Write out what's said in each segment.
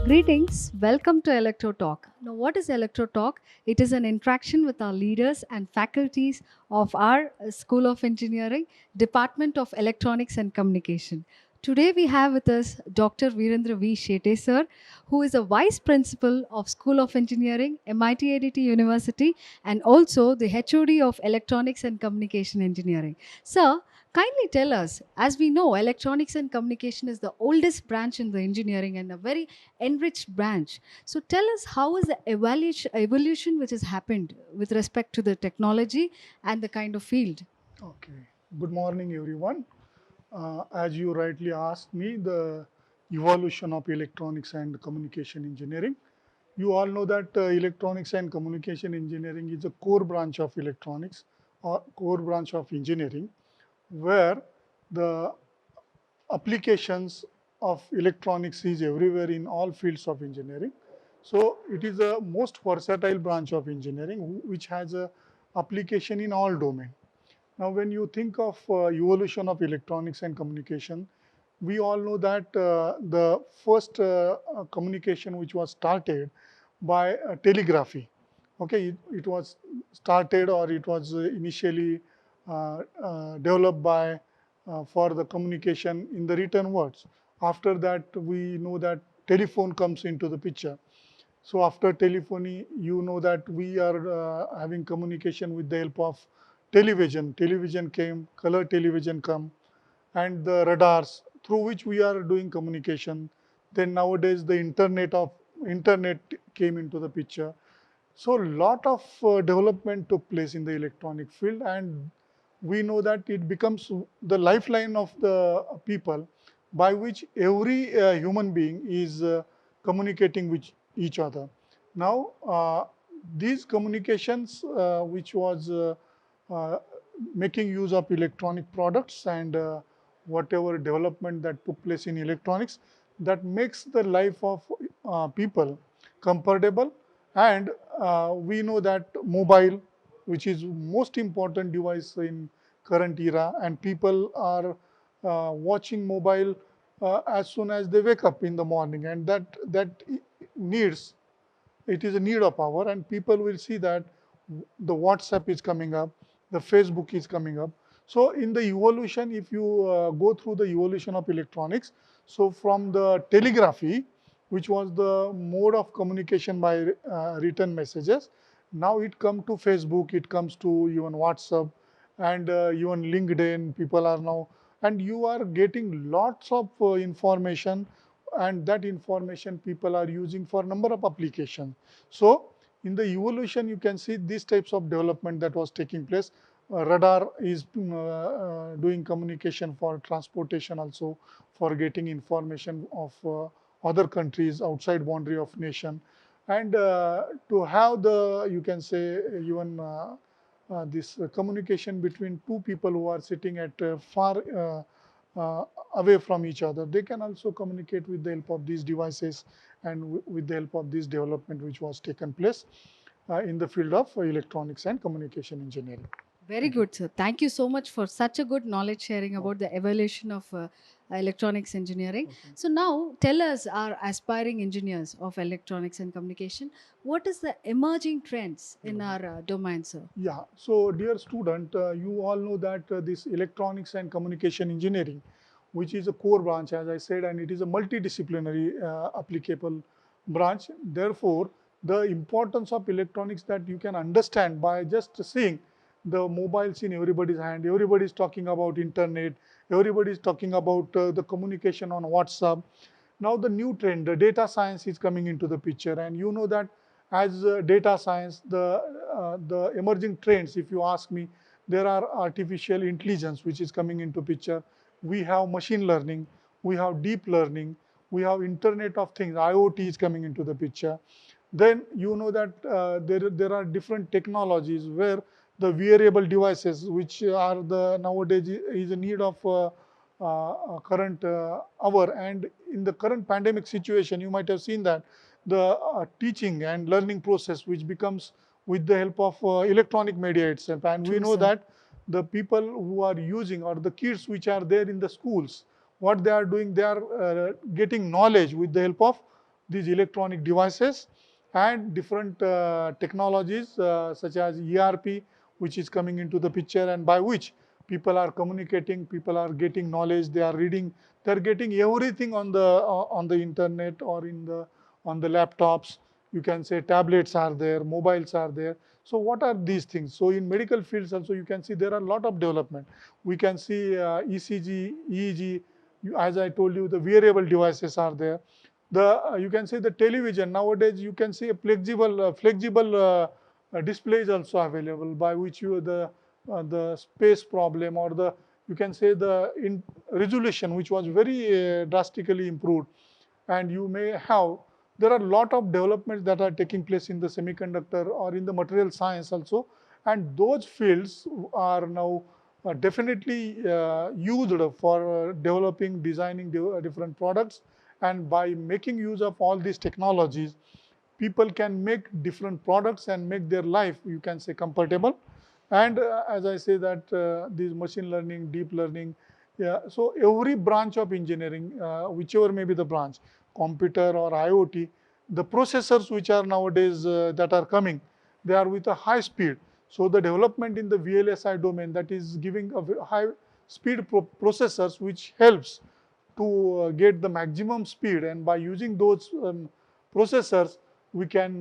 Greetings, welcome to Electro Talk. Now, what is Electro Talk? It is an interaction with our leaders and faculties of our School of Engineering, Department of Electronics and Communication. Today, we have with us Dr. Virendra V. Shetty, sir, who is a Vice Principal of School of Engineering, MIT ADT University, and also the HOD of Electronics and Communication Engineering. Sir, kindly tell us, as we know, electronics and communication is the oldest branch in the engineering and a very enriched branch. So tell us how is the evolution which has happened with respect to the technology and the kind of field. Okay. Good morning, everyone. As you rightly asked me, the evolution of electronics and communication engineering. You all know that electronics and communication engineering is a core branch of electronics or core branch of engineering, where the applications of electronics is everywhere in all fields of engineering. So it is the most versatile branch of engineering which has a application in all domain. Now, when you think of evolution of electronics and communication, we all know that the first communication which was started by telegraphy. Okay, it was started or it was initially developed by for the communication in the written words. After that, we know that telephone comes into the picture. So after telephony, you know that we are having communication with the help of television. Television came, color television come, and the radars through which we are doing communication. Then nowadays the internet came into the picture. So lot of development took place in the electronic field, and we know that it becomes the lifeline of the people by which every human being is communicating with each other. Now, these communications which was uh, making use of electronic products and whatever development that took place in electronics, that makes the life of people comfortable. And we know that mobile, which is most important device in current era, and people are watching mobile as soon as they wake up in the morning, and that needs, it is a need of hour, and people will see that the WhatsApp is coming up, the Facebook is coming up. So in the evolution, if you go through the evolution of electronics, so from the telegraphy, which was the mode of communication by written messages, now it comes to Facebook, it comes to even WhatsApp, and even LinkedIn. People are now, and you are getting lots of information, and that information people are using for number of applications. So in the evolution, you can see these types of development that was taking place. Radar is doing communication for transportation, also for getting information of other countries outside boundary of nation, and to have the, you can say, even this communication between two people who are sitting at far away from each other. They can also communicate with the help of these devices and with the help of this development which was taken place in the field of electronics and communication engineering. Very Thank you. good, sir. Thank you so much for such a good knowledge sharing Oh, about the evolution of electronics engineering. okay. So now tell us, our aspiring engineers of electronics and communication, what is the emerging trends in our domain, sir? Yeah, so dear student, you all know that this electronics and communication engineering, which is a core branch, as I said, and it is a multidisciplinary applicable branch. Therefore, the importance of electronics that you can understand by just seeing the mobiles in everybody's hand. Everybody is talking about internet. Everybody is talking about the communication on WhatsApp. Now the new trend, the data science is coming into the picture, and you know that as data science, the emerging trends, if you ask me, there are artificial intelligence which is coming into picture. We have machine learning, we have deep learning, we have Internet of Things, IoT is coming into the picture. Then you know that there are different technologies where the wearable devices, which are the nowadays is a need of current hour. And in the current pandemic situation, you might have seen that the teaching and learning process, which becomes with the help of electronic media itself. And we True, know sir. that the people who are using, or the kids which are there in the schools, what they are doing, they are getting knowledge with the help of these electronic devices and different technologies such as ERP, which is coming into the picture, and by which people are communicating, people are getting knowledge, they are reading, they are getting everything on the internet or in the on the laptops. You can say tablets are there, mobiles are there. So what are these things? So in medical fields also you can see there are a lot of development. We can see ECG, EEG, as I told you, the wearable devices are there. The you can say the television nowadays you can see a flexible display is also available, by which you the space problem or the you can say the resolution, which was very drastically improved, and you may have there are a lot of developments that are taking place in the semiconductor or in the material science also, and those fields are now definitely used for developing, designing different products, and by making use of all these technologies, people can make different products and make their life, you can say, comfortable. And as I say that these machine learning, deep learning, yeah, so every branch of engineering, whichever may be the branch, computer or IoT, the processors which are nowadays that are coming, they are with a high speed. So the development in the VLSI domain, that is giving a high speed processors, which helps to get the maximum speed, and by using those processors we can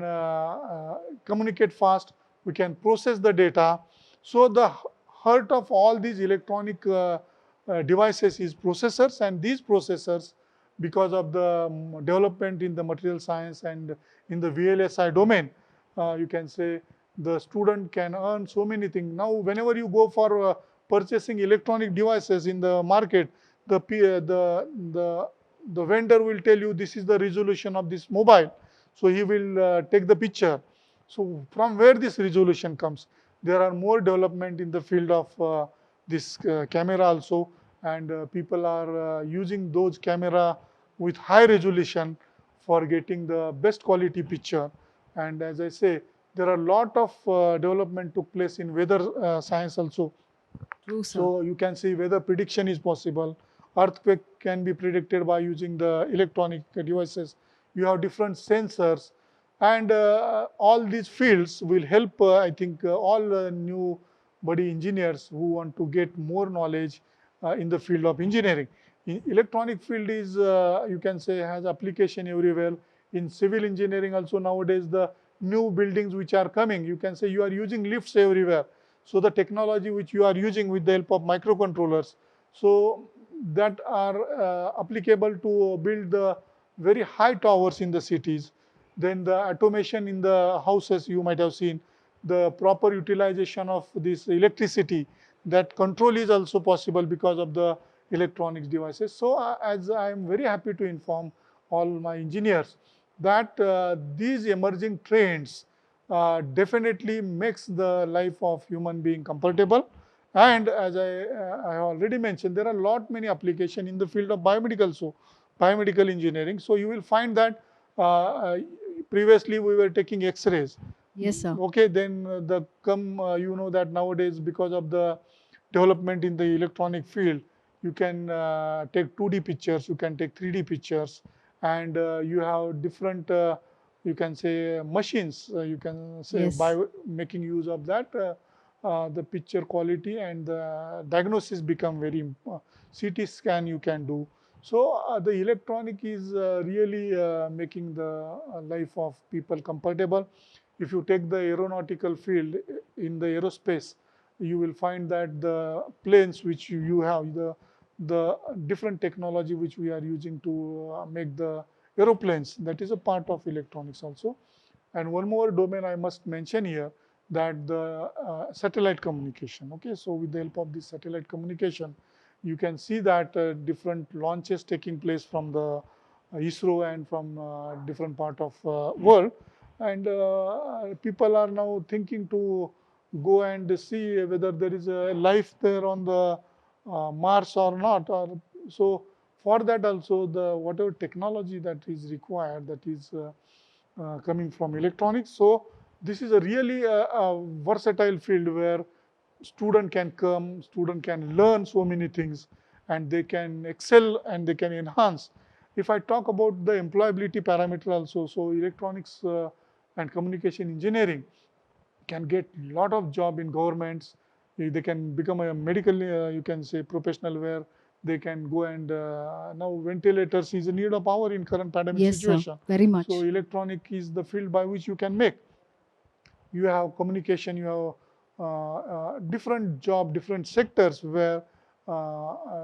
communicate fast, we can process the data. So the heart of all these electronic devices is processors, and these processors, because of the development in the material science and in the VLSI domain, you can say the student can earn so many things. Now whenever you go for purchasing electronic devices in the market, the vendor will tell you this is the resolution of this mobile. So he will take the picture. So from where this resolution comes? There are more development in the field of this camera also, and people are using those camera with high resolution for getting the best quality picture. And as I say, there are a lot of development took place in weather science also. True, sir. So you can see weather prediction is possible. Earthquake can be predicted by using the electronic devices. You have different sensors, and all these fields will help, I think, all new body engineers who want to get more knowledge in the field of engineering. Electronic field is, you can say, has application everywhere. In civil engineering also nowadays, the new buildings which are coming, you can say you are using lifts everywhere. So the technology which you are using with the help of microcontrollers, so that are applicable to build the very high towers in the cities. Then the automation in the houses, you might have seen the proper utilization of this electricity. That control is also possible because of the electronics devices. So as I am very happy to inform all my engineers that these emerging trends definitely makes the life of human being comfortable. And as I already mentioned, there are a lot many application in the field of biomedical, so biomedical engineering. So you will find that previously we were taking X-rays. Yes, sir. Okay, then you know that nowadays because of the development in the electronic field, you can take 2D pictures, you can take 3D pictures, and you have different you can say machines, you can say Yes. by making use of that the picture quality and the diagnosis become very CT scan you can do. So the electronic is really making the life of people comfortable. If you take the aeronautical field in the aerospace, you will find that the planes which you have, the different technology which we are using to make the aeroplanes, that is a part of electronics also. And one more domain I must mention here, that the satellite communication. Okay, so with the help of this satellite communication, you can see that different launches taking place from the ISRO and from different part of world, and people are now thinking to go and see whether there is a life there on the Mars or not. Or so for that also, the whatever technology that is required, that is coming from electronics. So this is a really versatile field where student can learn so many things, and they can excel and they can enhance If I talk about the employability parameter also, so electronics and communication engineering can get lot of job in governments. They can become a medical, you can say, professional, where they can go and now ventilators is a need of power in current pandemic Yes, sir. situation. Very So much. electronic is the field by which you can make. You have communication, you have different job, different sectors where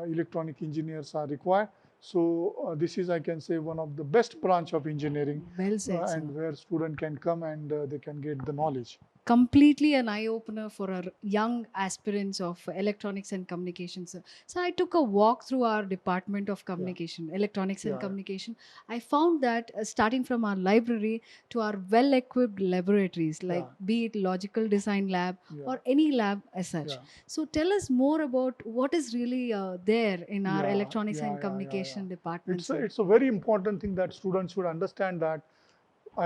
electronic engineers are required. So this is, I can say, one of the best branch of engineering, Well said, sir. and where student can come and they can get the knowledge. Completely an eye opener for our young aspirants of electronics and communications, sir. So I took a walk through our department of Yeah, communication, electronics and yeah, communication. I found that starting from our library to our well equipped laboratories, like yeah, be it logical design lab yeah, or any lab as yeah, such. So tell us more about what is really there in our yeah, electronics yeah, and yeah, yeah, yeah. communication department, sir. It's a very important thing that students should understand that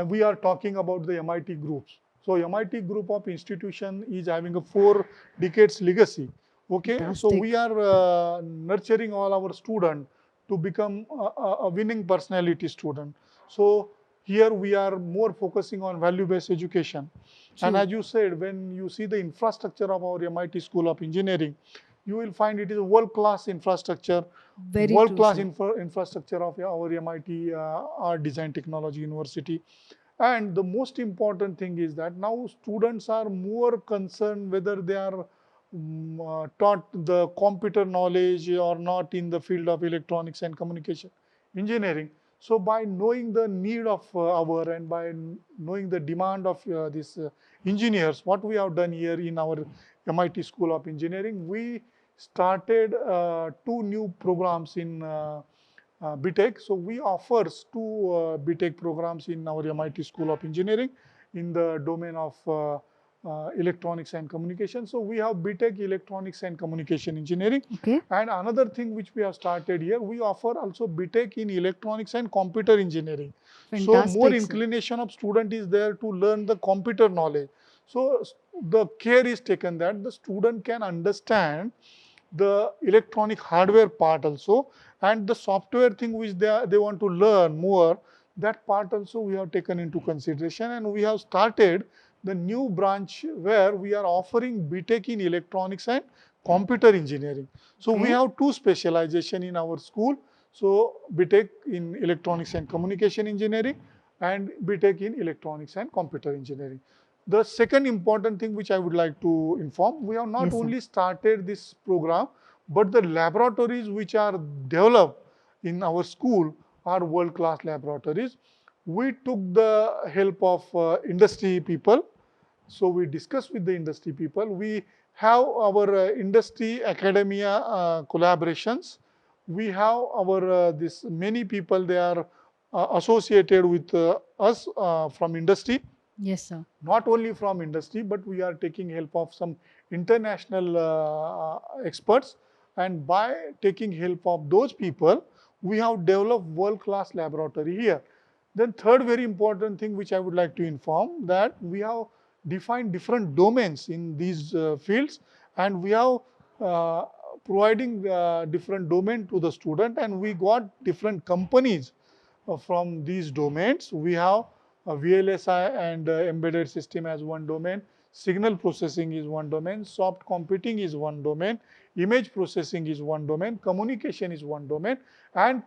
we are talking about the MIT groups. So MIT group of institution is having a 4 decades legacy. Okay, so we Fantastic. are nurturing all our student to become a winning personality student. So here we are more focusing on value-based education. And True. as you said, when you see the infrastructure of our MIT School of Engineering, you will find it is a world-class infrastructure, Very true, world-class sir. infrastructure of our MIT Art Design Technology University. And the most important thing is that now students are more concerned whether they are taught the computer knowledge or not in the field of electronics and communication engineering. So by knowing the need of our, and by knowing the demand of these engineers, what we have done here in our MIT School of Engineering, we started 2 new programs in BTech. So we offers 2 BTech programs in our MIT School of Engineering in the domain of electronics and communication. So we have BTech Electronics and Communication Engineering. Okay. And another thing which we have started here, we offer also BTech in Electronics and Computer Engineering. So more Fantastic, sir. inclination of student is there to learn the computer knowledge. So the care is taken that the student can understand the electronic hardware part also, and the software thing which they want to learn more, that part also we have taken into consideration. And we have started the new branch where we are offering BTech in electronics and computer engineering. So we Okay. have 2 specialization in our school. So BTech in electronics and communication engineering and BTech in electronics and computer engineering. The second important thing which I would like to inform, we have not Yes, sir. only started this program, but the laboratories which are developed in our school are world-class laboratories. We took the help of industry people. So we discussed with the industry people. We have our industry academia collaborations. We have our this many people, they are associated with us from industry. Yes, sir. Not only from industry, but we are taking help of some international experts. And by taking help of those people, we have developed world-class laboratory here. Then third very important thing which I would like to inform, that we have defined different domains in these fields, and we have uh, providing different domain to the student, and we got different companies from these domains. We have VLSI and embedded system as one domain, signal processing is one domain, soft computing is one domain, image processing is one domain, communication is one domain. And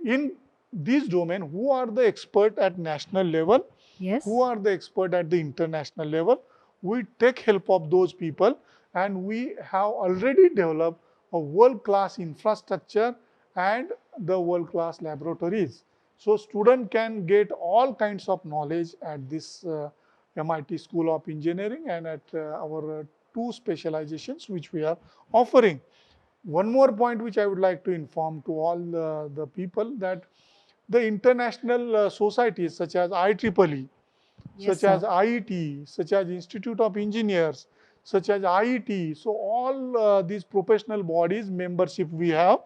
in this domain, who are the expert at national level, who Yes. are the expert at the international level, we take help of those people, and we have already developed a world-class infrastructure and the world-class laboratories. So student can get all kinds of knowledge at this MIT School of Engineering and at our 2 specializations which we are offering. One more point which I would like to inform to all the people, that the international societies such as IEEE, Yes, such as sir. IET, such as Institute of Engineers, such as IET. So all these professional bodies membership we have.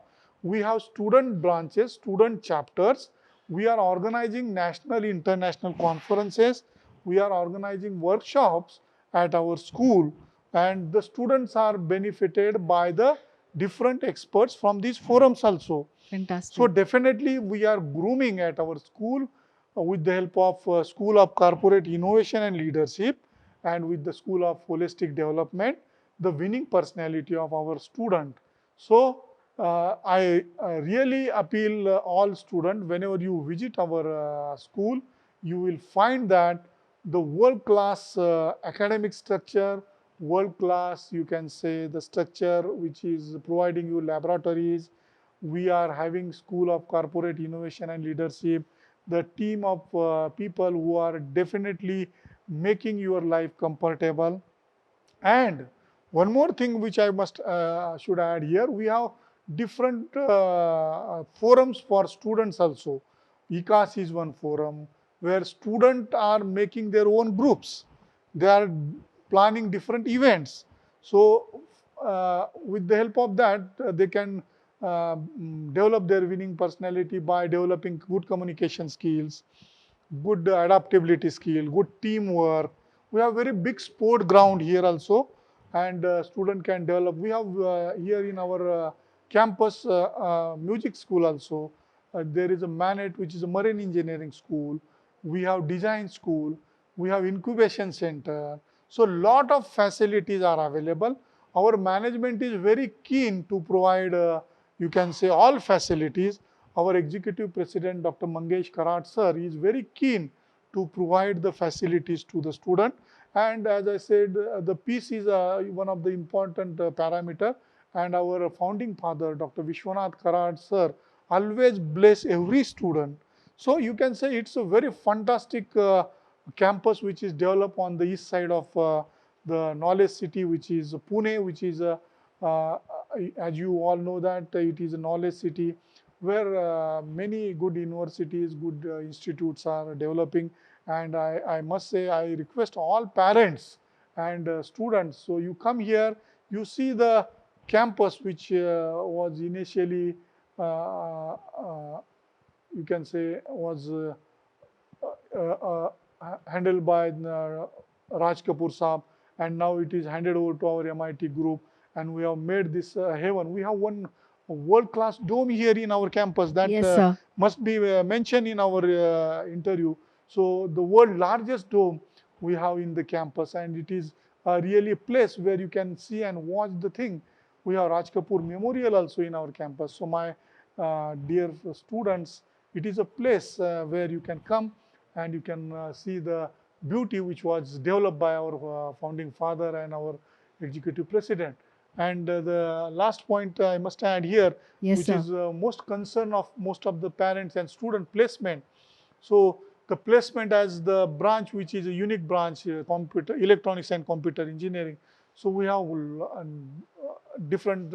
We have student branches, student chapters. We are organizing national, international conferences. We are organizing workshops at our school, and the students are benefited by the different experts from these forums also. So Fantastic. definitely we are grooming at our school with the help of School of Corporate Innovation and Leadership and with the School of Holistic Development, the winning personality of our student. So I really appeal all students, whenever you visit our school, you will find that the world-class academic structure, world-class, you can say, the structure which is providing you laboratories. We are having School of Corporate Innovation and Leadership, the team of people who are definitely making your life comfortable. And one more thing which I must should add here, we have different forums for students also. ICAS is one forum where students are making their own groups. They are planning different events. So with the help of that, they can develop their winning personality by developing good communication skills, good adaptability skill, good teamwork. We have very big sport ground here also, and student can develop. We have here in our campus music school also. There is a MANET, which is a marine engineering school. We have design school. We have incubation center. So lot of facilities are available. Our management is very keen to provide, you can say, all facilities. Our executive president, Dr. Mangesh Karat sir, is very keen to provide the facilities to the student. And as I said, the peace is one of the important parameter. And our founding father, Dr. Vishwanath Karat sir, always bless every student. So you can say it's a very fantastic campus which is developed on the east side of the knowledge city, which is Pune, which is uh, as you all know that it is a knowledge city where many good universities, good institutes are developing. And I must say, I request all parents and students. So you come here, you see the campus which was initially, you can say, was handled by Raj Kapoor Saab, and now it is handed over to our MIT group, and we have made this heaven. We have one world-class dome here in our campus that Yes, sir. must be mentioned in our interview. So the world largest dome we have in the campus, and it is really a place where you can see and watch the thing. We have Raj Kapoor Memorial also in our campus. So my dear students, it is a place where you can come and you can see the beauty which was developed by our founding father and our executive president. And the last point I must add here, Yes, which sir. is most concern of most of the parents and student placement. So the placement as the branch, which is a unique branch, computer, electronics and computer engineering. So we have different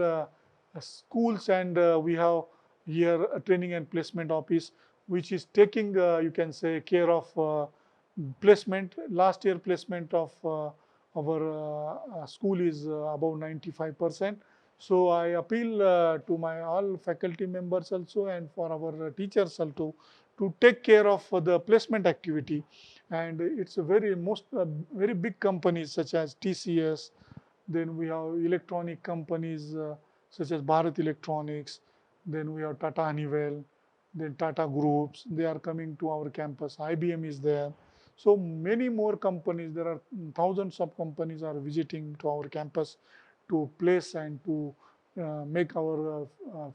schools, and we have here a training and placement office, which is taking, you can say, care of placement. Last year placement of our school is above 95%. So I appeal to my all faculty members also and for our teachers also to take care of the placement activity. And it's a very big companies such as TCS. Then we have electronic companies such as Bharat Electronics. Then we have Tata Honeywell, then Tata Groups. They are coming to our campus. IBM is there. So many more companies. There are thousands of companies are visiting to our campus to place and to make our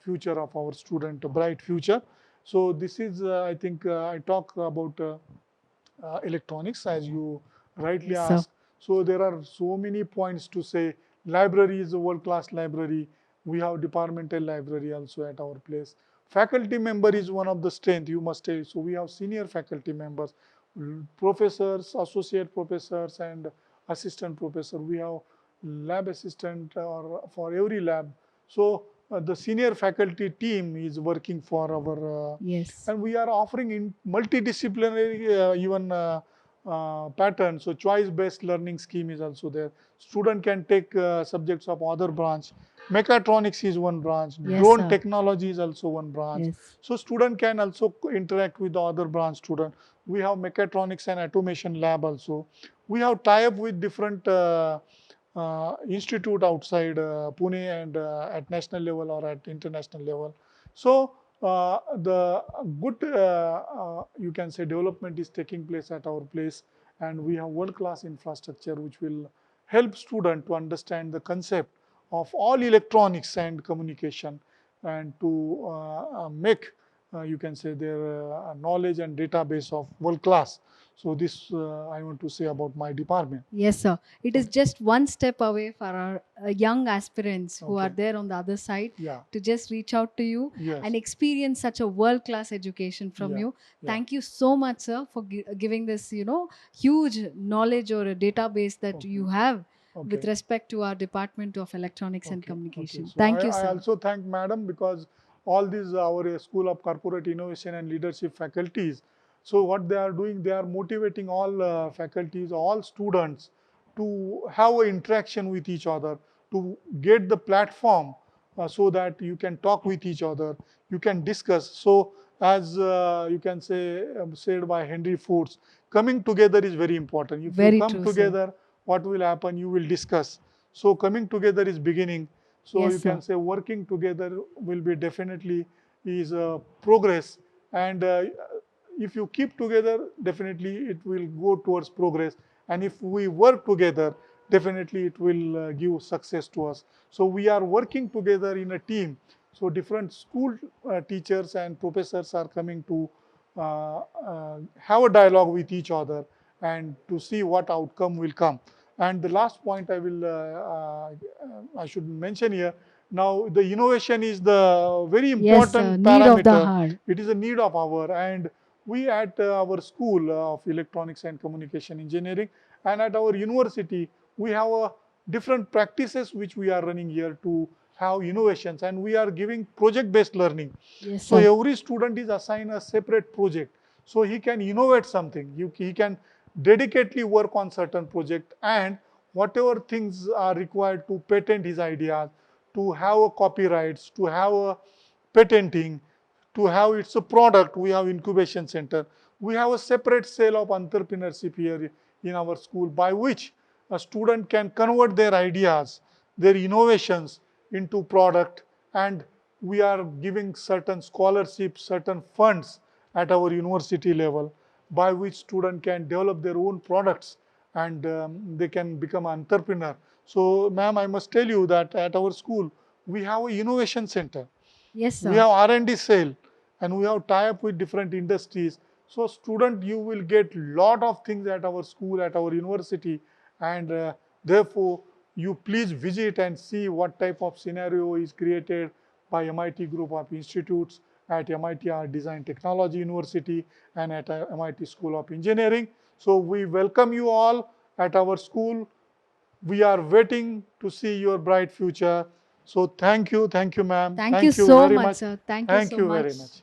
future of our student a bright future. So this is, I think, I talk about electronics as you rightly Yes, sir. asked. So there are so many points to say. Library is a world-class library. We have departmental library also at our place. Faculty member is one of the strength, you must say. So we have senior faculty members, professors, associate professors, and assistant professor. We have lab assistant or for every lab. So the senior faculty team is working for our Yes. and we are offering in multidisciplinary even pattern. So choice-based learning scheme is also there. Student can take subjects of other branch. Mechatronics is one branch. Yes, Drone sir. technology is also one branch. Yes. So student can also interact with the other branch student. We have mechatronics and automation lab also. We have tie-up with different institute outside Pune and at national level or at international level. So the good you can say development is taking place at our place, and we have world class infrastructure which will help student to understand the concept of all electronics and communication, and to make you can say their knowledge and database of world class. So this I want to say about my department. Yes, sir. It is Okay. just one step away for our young aspirants who are Okay. there on the other side Yeah. to just reach out to you Yes. and experience such a world class education from Yeah. you. Yeah. Thank you so much, sir, for giving this, huge knowledge or a database that Okay. you have with Okay. respect to our Department of Electronics and Okay. Communication. So Thank you, I sir. also thank madam, because all these our School of Corporate Innovation and Leadership faculties. So what they are doing, they are motivating all faculties, all students to have an interaction with each other, to get the platform so that you can talk with each other, you can discuss. So as you can say said by Henry Foods, coming together is very important. If you Very come true, sir. together, what will happen? You will discuss. So coming together is beginning. So Yes, you can sir. say working together will be definitely is progress, and if you keep together, definitely it will go towards progress. And if we work together, definitely it will give success to us. So we are working together in a team. So different school teachers and professors are coming to have a dialogue with each other and to see what outcome will come. And the last point I should mention here. Now the innovation is the very Yes, sir. important Need of the parameter. heart. It is a need of our, and we at our School of Electronics and Communication Engineering and at our university, we have different practices which we are running here to have innovations, and we are giving project based learning. Yes, So sir. every student is assigned a separate project, so he can innovate something. He can dedicatedly work on certain project, and whatever things are required to patent his ideas, to have a copyrights, to have a patenting, to have it's a product. We have incubation center. We have a separate cell of entrepreneurship here in our school, by which a student can convert their ideas, their innovations into product, and we are giving certain scholarships, certain funds at our university level, by which student can develop their own products, and they can become an entrepreneur. So ma'am, I must tell you that at our school, we have a innovation center. Yes, We sir. have R&D cell, and we have tie up with different industries. So student, you will get lot of things at our school, at our university, and therefore you please visit and see what type of scenario is created by MIT group of institutes at MIT Design Technology University and at MIT School of Engineering. So we welcome you all at our school. We are waiting to see your bright future. So thank you ma'am. Thank you Thank you so very much, much. sir. Thank you Thank so you very much. much.